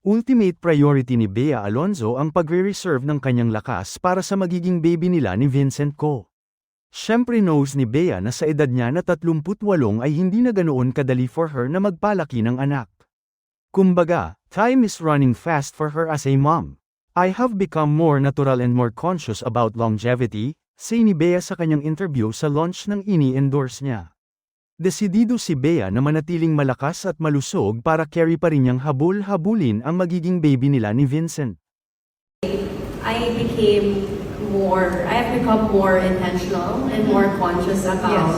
Ultimate priority ni Bea Alonzo ang pagre-reserve ng kanyang lakas para sa magiging baby nila ni Vincent Co. Siyempre knows ni Bea na sa edad niya na 38 ay hindi na ganoon kadali for her na magpalaki ng anak. Kumbaga, time is running fast for her as a mom. I have become more natural and more conscious about longevity, say ni Bea sa kanyang interview sa launch ng ini-endorse niya. Desidido si Bea na manatiling malakas at malusog para carry pa rin niyang habul-habulin ang magiging baby nila ni Vincent. I have become more intentional and more conscious about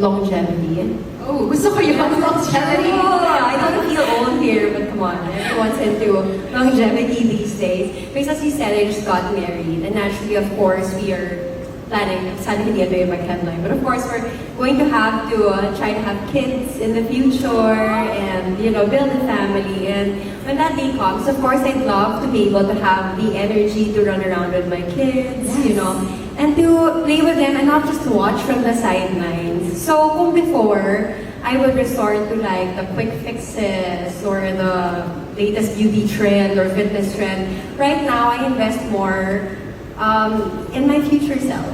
longevity. Oh, gusto ko yung longevity. Oh, I don't feel old here, but come on, everyone's into longevity these days. Because as you said, I just got married, and naturally, of course, we are planning, sana hindi ito yung mag-headline, but of course, we're going to have to try to have kids in the future and, build a family. And when that day comes, of course, I'd love to be able to have the energy to run around with my kids, and to play with them and not just watch from the sidelines. So, kung before, I would resort to like the quick fixes or the latest beauty trend or fitness trend. Right now, I invest more in my future self.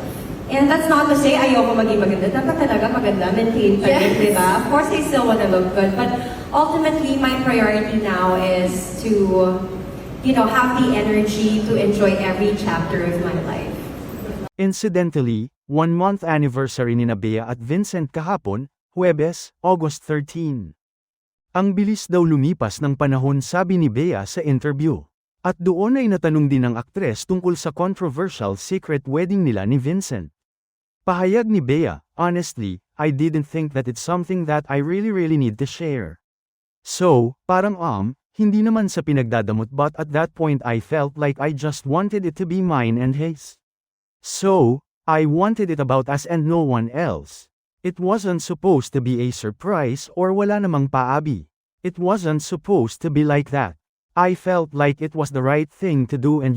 And that's not to say ayoko maging maganda. Dapat talaga maganda, maintain pa rin, di ba? Of course, I still want to look good. But ultimately, my priority now is to, have the energy to enjoy every chapter of my life. Incidentally, 1-month anniversary ni Bea at Vincent kahapon, Huwebes, August 13. Ang bilis daw lumipas ng panahon sabi ni Bea sa interview. At doon ay natanong din ng aktres tungkol sa controversial secret wedding nila ni Vincent. Pahayag ni Bea, honestly, I didn't think that it's something that I really need to share. So, parang hindi naman sa pinagdadamot but at that point I felt like I just wanted it to be mine and his. So, I wanted it about us and no one else. It wasn't supposed to be a surprise or wala namang paabi. It wasn't supposed to be like that. I felt like it was the right thing to do and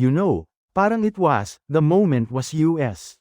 parang it was, the moment was US.